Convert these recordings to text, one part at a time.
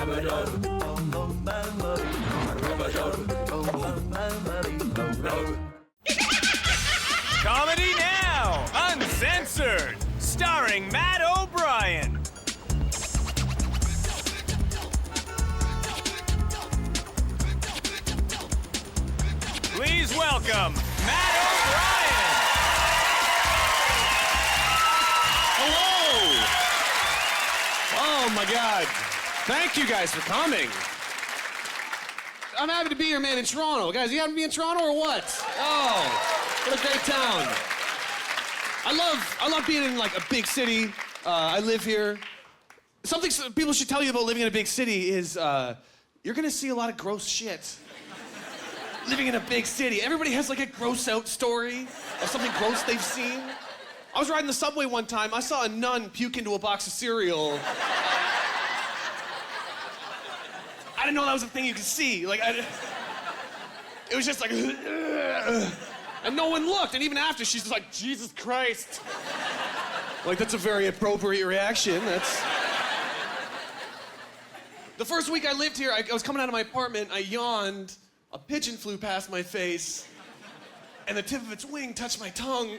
Comedy Now, Uncensored, starring Matt O'Brien. Please welcome Matt O'Brien. Hello. Oh my God. Thank you guys for coming. I'm happy to be here, man, in Toronto. Guys, you happy to be in Toronto or what? Oh, what a great town. I love being in like a big city. I live here. Something people should tell you about living in a big city is you're gonna see a lot of gross shit. Living in a big city. Everybody has like a gross out story of something gross they've seen. I was riding the subway one time. I saw a nun puke into a box of cereal. I didn't know that was a thing you could see. Like, it was just like, and no one looked. And even after, she's just like, Jesus Christ. Like, that's a very appropriate reaction. That's. The first week I lived here, I was coming out of my apartment, I yawned, a pigeon flew past my face, and the tip of its wing touched my tongue.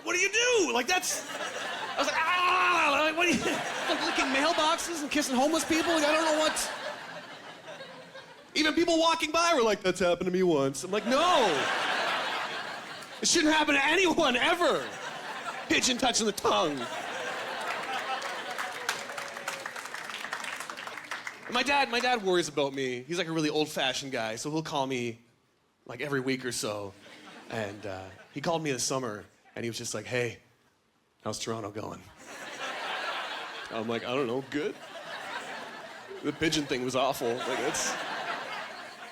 What do you do? Like, that's. I was like, ah! Like, what do you. Like licking mailboxes and kissing homeless people? Like, I don't know what. Even people walking by were like, that's happened to me once. I'm like, no! It shouldn't happen to anyone, ever! Pigeon touching the tongue. My dad worries about me. He's like a really old-fashioned guy, so he'll call me like every week or so. And he called me this summer, and he was just like, hey, how's Toronto going? I'm like, I don't know, good. The pigeon thing was awful. Like, I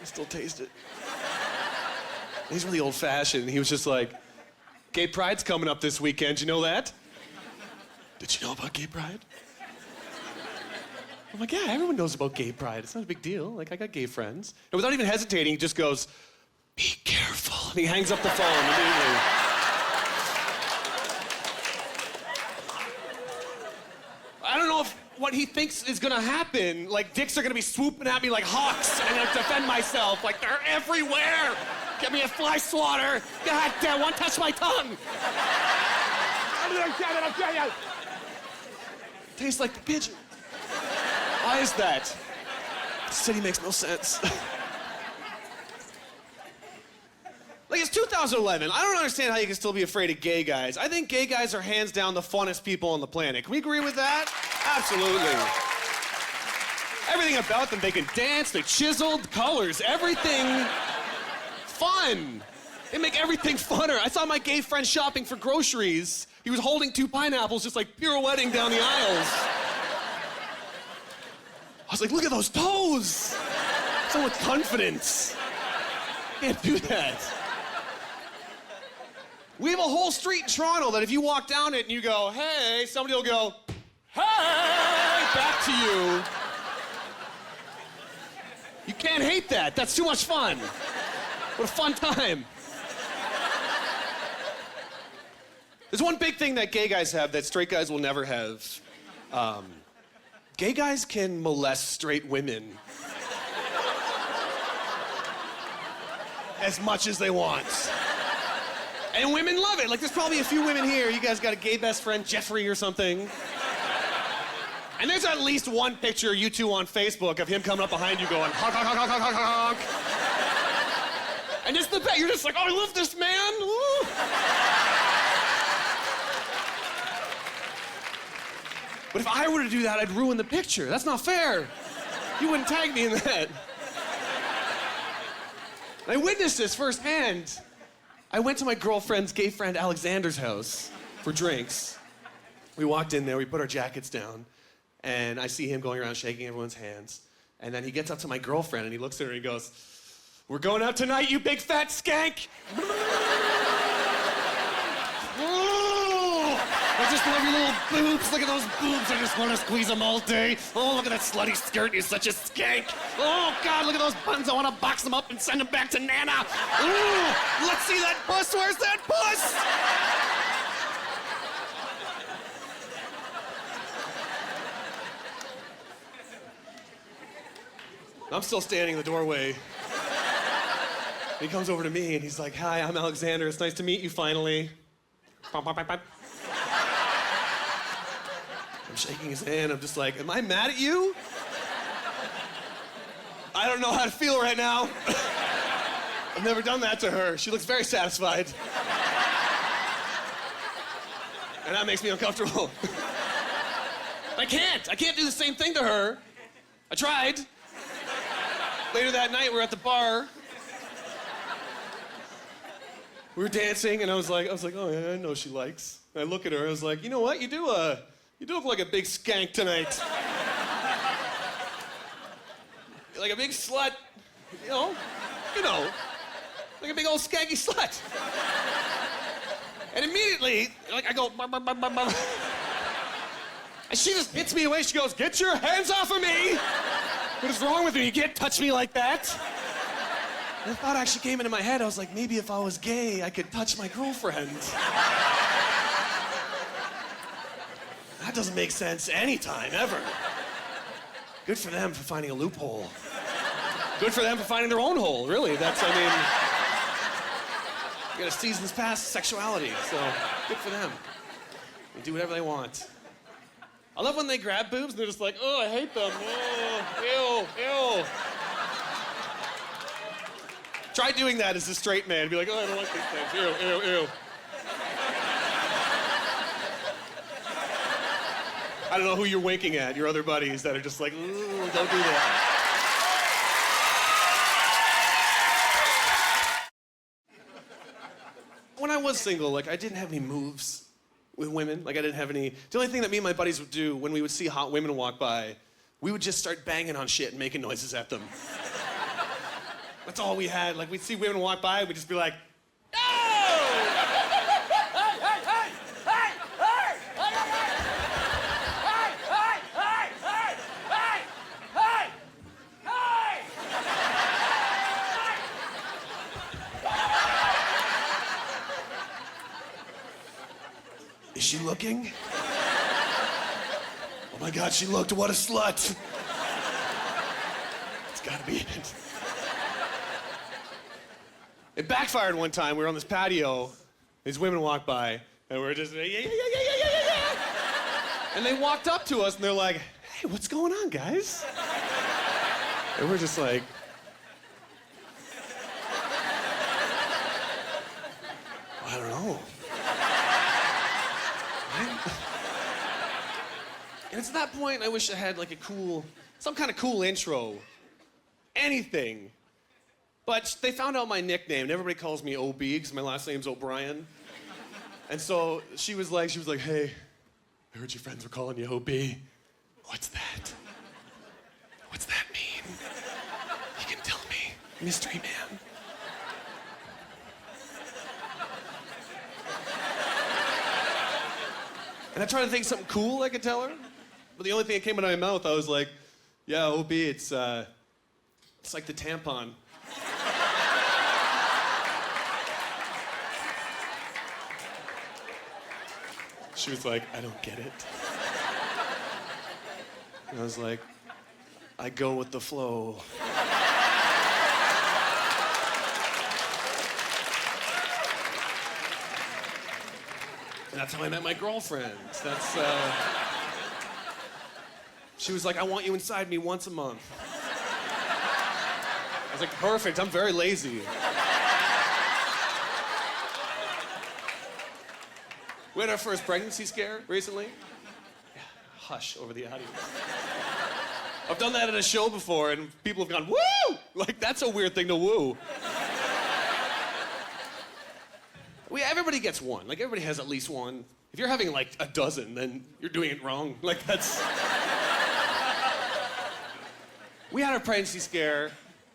still taste it. He's really old-fashioned. He was just like, Gay Pride's coming up this weekend. You know that? Did you know about Gay Pride? I'm like, yeah, everyone knows about Gay Pride. It's not a big deal. Like, I got gay friends. And without even hesitating, he just goes, be careful. And he hangs up the phone immediately. I don't know if what he thinks is gonna happen. Like, dicks are gonna be swooping at me like hawks, and I have to defend myself. Like, they're everywhere. Get me a fly swatter. God damn, one touch my tongue. Tastes like the pigeon. Why is that? The city makes no sense. Like, it's 2011. I don't understand how you can still be afraid of gay guys. I think gay guys are hands down the funnest people on the planet. Can we agree with that? Absolutely. Everything about them, they can dance, they chiseled, colors, everything fun. They make everything funner. I saw my gay friend shopping for groceries. He was holding 2 pineapples just like pirouetting down the aisles. I was like, look at those toes. So with confidence. Can't do that. We have a whole street in Toronto that if you walk down it and you go, hey, somebody will go, hey, back to you. You can't hate that. That's too much fun. What a fun time. There's one big thing that gay guys have that straight guys will never have. Gay guys can molest straight women as much as they want. And women love it. Like, there's probably a few women here. You guys got a gay best friend, Jeffrey or something. And there's at least one picture of you two on Facebook of him coming up behind you going, honk, honk, honk, honk, honk, honk, honk. And it's the best. You're just like, oh, I love this man. Woo. But if I were to do that, I'd ruin the picture. That's not fair. You wouldn't tag me in that. And I witnessed this firsthand. I went to my girlfriend's gay friend Alexander's house for drinks. We walked in there, we put our jackets down, and I see him going around shaking everyone's hands. And then he gets up to my girlfriend and he looks at her and he goes, we're going out tonight, you big fat skank. I just love your little boobs. Look at those boobs. I just want to squeeze them all day. Oh, look at that slutty skirt. You're such a skank. Oh, God, look at those buns. I want to box them up and send them back to Nana. Ooh, let's see that puss. Where's that puss? I'm still standing in the doorway. He comes over to me and he's like, "Hi, I'm Alexander. It's nice to meet you finally." I'm shaking his hand. I'm just like, "Am I mad at you? I don't know how to feel right now." I've never done that to her. She looks very satisfied. And that makes me uncomfortable. I can't do the same thing to her. I tried. Later that night, we're at the bar. We were dancing, and I was like, "Oh yeah, I know she likes." And I look at her, I was like, "You know what? You do look like a big skank tonight. Like a big slut, you know, like a big old skanky slut." And immediately, like I go, "Bah, bah, bah, bah, bah." And she just hits me away. She goes, "Get your hands off of me! What is wrong with you? You can't touch me like that." And the thought actually came into my head. I was like, maybe if I was gay, I could touch my girlfriend. That doesn't make sense anytime, ever. Good for them for finding a loophole. Good for them for finding their own hole, really. You got a season's past sexuality, so good for them. They do whatever they want. I love when they grab boobs and they're just like, "Oh, I hate them. Oh, ew, ew." Try doing that as a straight man. Be like, "Oh, I don't like these things. Ew, ew, ew." I don't know who you're winking at, your other buddies that are just like, "Ooh, don't do that." When I was single, like, I didn't have any moves with women. Like, I didn't have any... The only thing that me and my buddies would do when we would see hot women walk by, we would just start banging on shit and making noises at them. That's all we had. Like, we'd see women walk by, we'd just be like, "No!" Is she looking? Oh my God, she looked. What a slut. It's gotta be it. It backfired one time. We were on this patio. These women walked by, and we were just, yeah. And they walked up to us, and they're like, "Hey, what's going on, guys?" And we're just like, "I don't know." And it's at that point I wish I had like some kind of cool intro. Anything. But they found out my nickname, and everybody calls me OB because my last name's O'Brien. And so she was like, "Hey, I heard your friends were calling you OB. What's that? What's that mean? You can tell me, mystery man." And I tried to think of something cool I could tell her, but the only thing that came out of my mouth, I was like, "Yeah, OB, it's like the tampon." She was like, "I don't get it." And I was like, "I go with the flow." And that's how I met my girlfriend. She was like, "I want you inside me once a month." I was like, "Perfect, I'm very lazy." We had our first pregnancy scare recently. Yeah, hush over the audience. I've done that at a show before, and people have gone, "Woo!" Like, that's a weird thing to woo. Everybody gets one. Like, everybody has at least one. If you're having, like, a dozen, then you're doing it wrong. Like, that's... We had our pregnancy scare,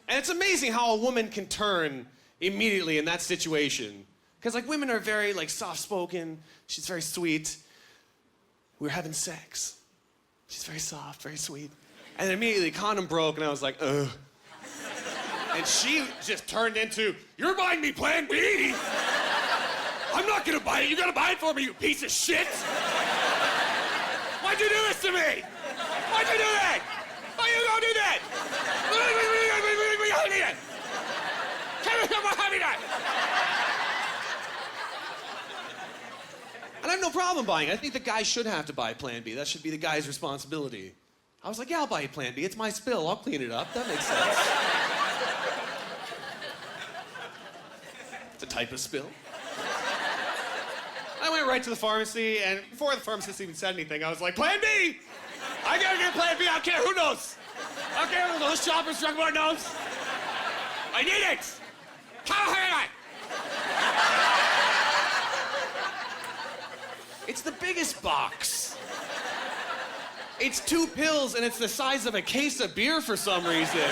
and it's amazing how a woman can turn immediately in that situation. Because, like, women are very, like, soft-spoken. She's very sweet. We were having sex. She's very soft, very sweet. And then immediately, condom broke, and I was like, ugh. And she just turned into, "You're buying me Plan B? I'm not gonna buy it. You gotta buy it for me, you piece of shit. Why'd you do this to me? Why'd you do that? Why you gonna do that?" every night. And I have no problem buying it. I think the guy should have to buy Plan B. That should be the guy's responsibility. I was like, yeah, I'll buy you Plan B. It's my spill. I'll clean it up. That makes sense. It's a type of spill. I went right to the pharmacy, and before the pharmacist even said anything, I was like, Plan B! I gotta get Plan B. I don't care who knows. I don't care who knows. Shoppers, drug board knows. I need it. Come here. It's the biggest box. It's 2 pills, and it's the size of a case of beer for some reason.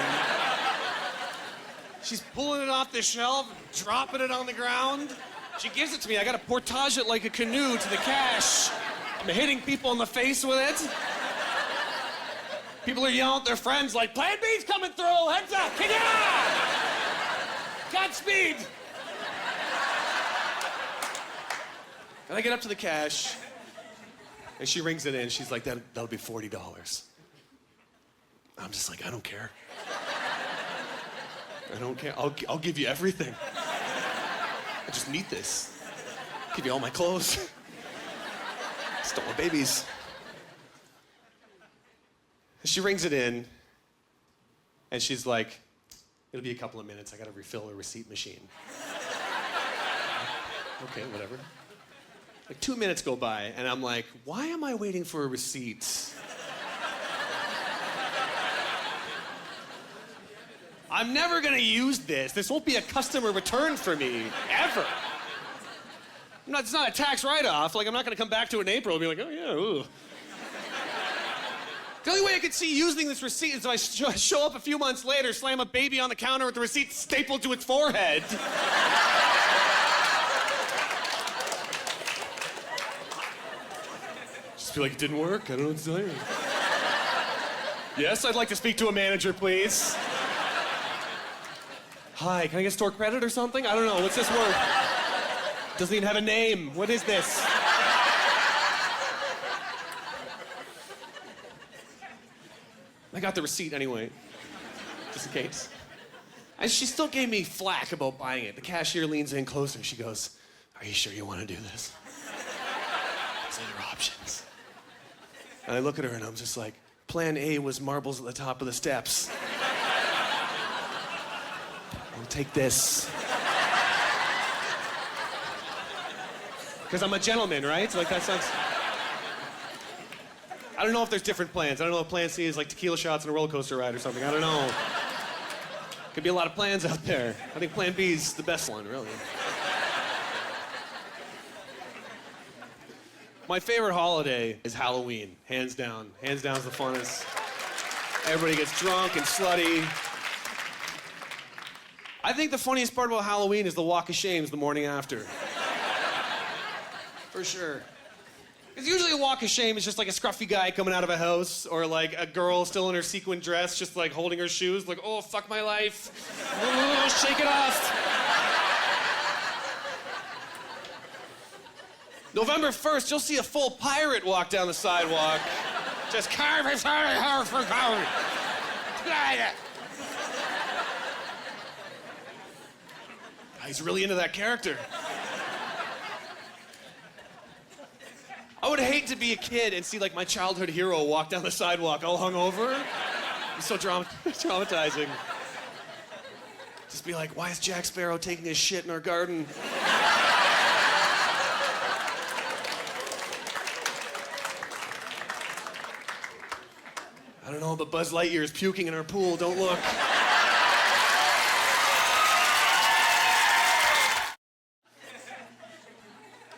She's pulling it off the shelf, dropping it on the ground. She gives it to me. I gotta portage it like a canoe to the cash. I'm hitting people in the face with it. People are yelling at their friends like, Plan B's coming through, heads up, kick it on! Godspeed! And I get up to the cash, and she rings it in. She's like, that'll be $40. I'm just like, I don't care. I don't care. I'll give you everything. I just need this. I'll give you all my clothes. Stole my babies. She rings it in, and she's like, it'll be a couple of minutes. I gotta refill a receipt machine. Okay, whatever. Like 2 minutes go by, and I'm like, why am I waiting for a receipt? I'm never gonna use this. This won't be a customer return for me, ever. It's not a tax write-off. Like, I'm not gonna come back to it in April and be like, oh yeah, ooh. The only way I could see using this receipt is if I show up a few months later, slam a baby on the counter with the receipt stapled to its forehead. Just feel like it didn't work. I don't know what to tell you. Yes, I'd like to speak to a manager, please. Hi, can I get store credit or something? I don't know. What's this worth? Doesn't even have a name. What is this? I got the receipt anyway, just in case. And she still gave me flack about buying it. The cashier leans in closer. She goes, are you sure you want to do this? These are your options. And I look at her and I'm just like, Plan A was marbles at the top of the steps. I'll take this. Because I'm a gentleman, right? Like that sounds... I don't know if there's different plans. I don't know if Plan C is like tequila shots and a roller coaster ride or something. I don't know. Could be a lot of plans out there. I think Plan B is the best one, really. My favorite holiday is Halloween, hands down. Hands down is the funnest. Everybody gets drunk and slutty. I think the funniest part about Halloween is the walk of shames the morning after. For sure. Because usually a walk of shame is just like a scruffy guy coming out of a house, or like a girl still in her sequin dress, just like holding her shoes, like, oh, fuck my life. Oh, shake it off. November 1st, you'll see a full pirate walk down the sidewalk. Just carve his heart for gold. He's really into that character. I would hate to be a kid and see like my childhood hero walk down the sidewalk all hungover. It's so traumatizing. Just be like, why is Jack Sparrow taking his shit in our garden? I don't know, but Buzz Lightyear is puking in our pool. Don't look.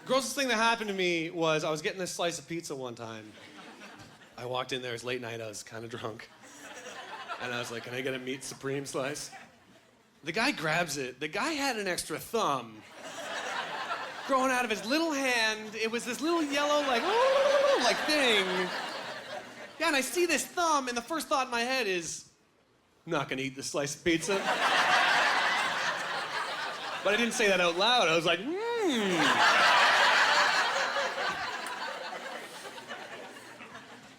Grossest thing that happened to me was I was getting this slice of pizza one time. I walked in there, it was late night, I was kind of drunk. And I was like, can I get a meat supreme slice? The guy grabs it. The guy had an extra thumb growing out of his little hand. It was this little yellow, like thing. Yeah, and I see this thumb, and the first thought in my head is, I'm not gonna eat this slice of pizza. But I didn't say that out loud. I was like,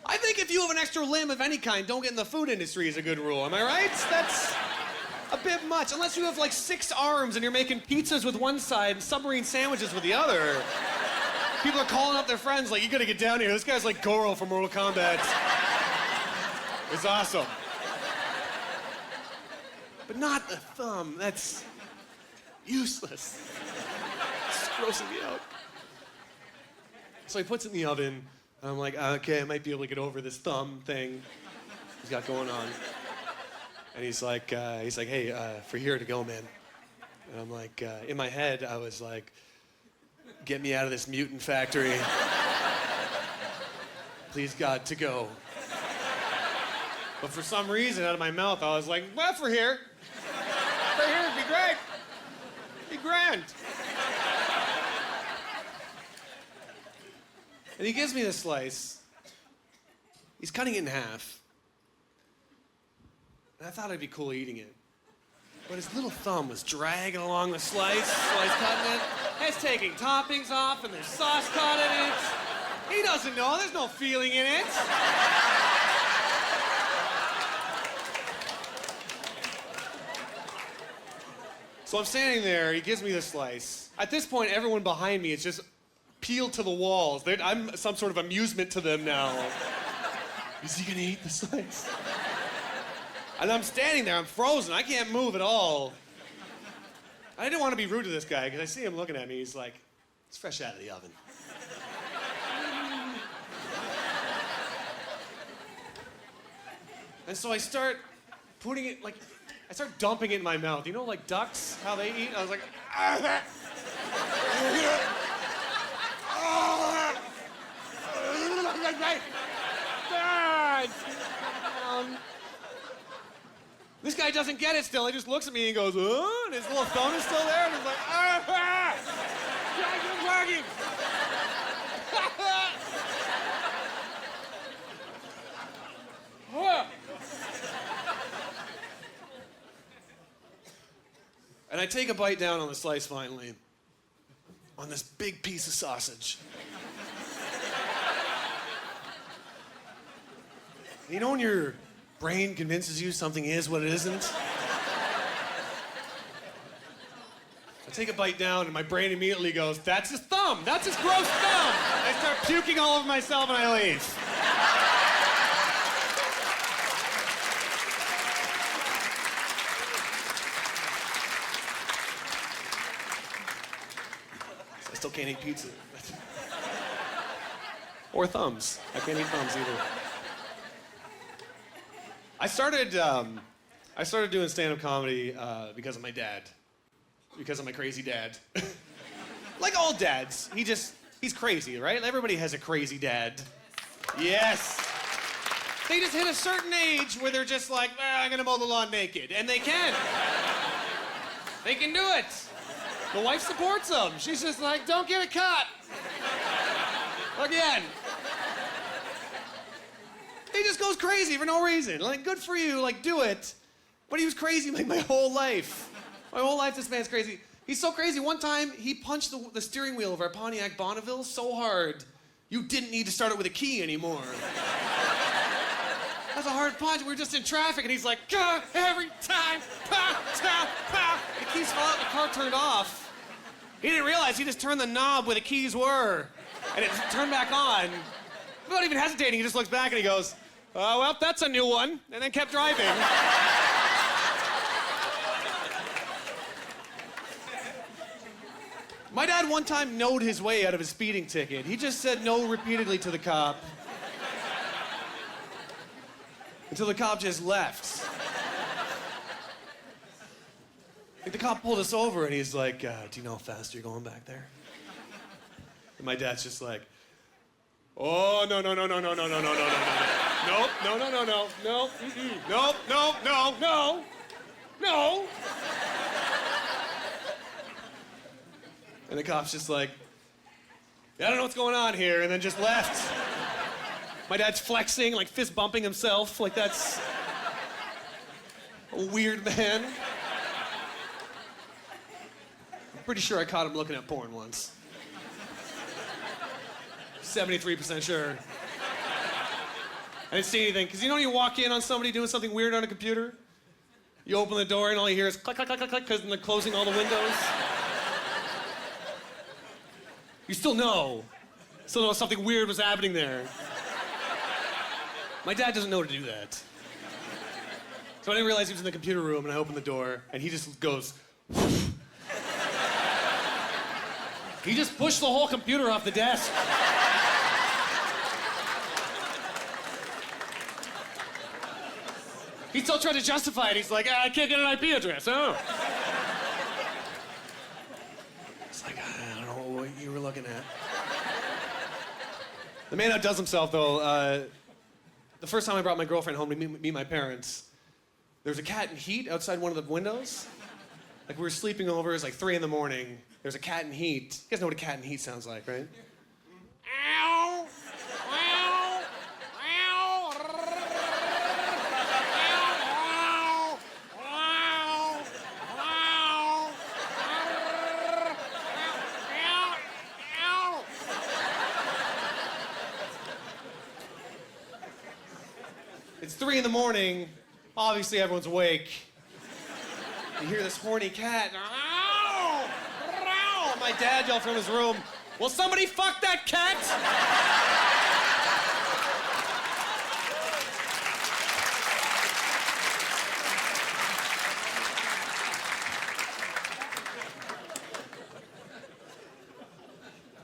I think if you have an extra limb of any kind, don't get in the food industry is a good rule. Am I right? a bit much. Unless you have like 6 arms and you're making pizzas with one side and submarine sandwiches with the other. People are calling up their friends like, you gotta get down here. This guy's like Goro from Mortal Kombat. It's awesome. But not the thumb. That's useless. It's grossing me out. So he puts it in the oven. And I'm like, okay, I might be able to get over this thumb thing he's got going on. And he's like, hey, for here to go, man. And I'm like, in my head, I was like, get me out of this mutant factory. Please, God, to go. But for some reason, out of my mouth, I was like, well, for here. For here would be great. Be grand. And he gives me this slice. He's cutting it in half. And I thought I'd be cool eating it. But his little thumb was dragging along the slice while he's cutting it. He's taking toppings off and there's sauce caught in it. He doesn't know. There's no feeling in it. So I'm standing there. He gives me the slice. At this point, everyone behind me is just peeled to the walls. I'm some sort of amusement to them now. Is he gonna eat the slice? And I'm standing there, I'm frozen, I can't move at all. I didn't want to be rude to this guy, because I see him looking at me, he's like, it's fresh out of the oven. And so I start putting it, like, I start dumping it in my mouth. You know, like ducks, how they eat? I was like, this guy doesn't get it still. He just looks at me and goes, oh, and his little thumb is still there, and he's like, it's working. And I take a bite down on the slice finally, on this big piece of sausage. You know when your brain convinces you something is what it isn't? I take a bite down and my brain immediately goes, that's his thumb, that's his gross thumb. I start puking all over myself and I leave. I still can't eat pizza. Or thumbs. I can't eat thumbs either. I started doing stand-up comedy because of my dad. Because of my crazy dad. Like all dads. He's crazy, right? Everybody has a crazy dad. Yes. They just hit a certain age where they're just like, I'm gonna mow the lawn naked. And they can. They can do it. The wife supports them. She's just like, don't get a cut. Again. He just goes crazy for no reason. Like, good for you, like, do it. But he was crazy like my whole life. My whole life, this man's crazy. He's so crazy. One time, he punched the steering wheel of our Pontiac Bonneville so hard, you didn't need to start it with a key anymore. That's a hard punch. We were just in traffic, and he's like, "Gah, every time, pa, ta, pa." The keys fell out, the car turned off. He didn't realize he just turned the knob where the keys were, and it turned back on. Without even hesitating, he just looks back and he goes, well, that's a new one, and then kept driving. My dad one time knowed his way out of his speeding ticket. He just said no repeatedly to the cop. Until the cop just left. Like, the cop pulled us over and he's like, do you know how fast you're going back there? And my dad's just like, oh, no. Nope, no. And the cop's just like, I don't know what's going on here, and then just left. My dad's flexing, like fist bumping himself, like that's a weird man. I'm pretty sure I caught him looking at porn once. 73% sure. I didn't see anything, because you know when you walk in on somebody doing something weird on a computer, You open the door and all you hear is click, click, click, click, click, because they're closing all the windows. You still know something weird was happening there. My dad doesn't know to do that. So I didn't realize he was in the computer room, and I opened the door, and he just goes... He just pushed the whole computer off the desk. He still tried to justify it. He's like, I can't get an IP address, oh. It's like, I don't know what you were looking at. The man outdoes himself, though. The first time I brought my girlfriend home to meet my parents, there was a cat in heat outside one of the windows. Like, we were sleeping over, it was like 3 in the morning. There's a cat in heat. You guys know what a cat in heat sounds like, right? Ow! Ow! Ow! It's 3 in the morning. Obviously, everyone's awake. You hear this horny cat. Ow! Ow! My dad yelled from his room, "Will somebody fuck that cat?"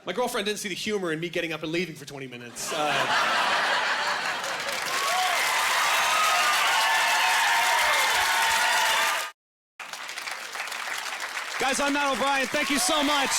My girlfriend didn't see the humor in me getting up and leaving for 20 minutes. Guys, I'm Matt O'Brien. Thank you so much.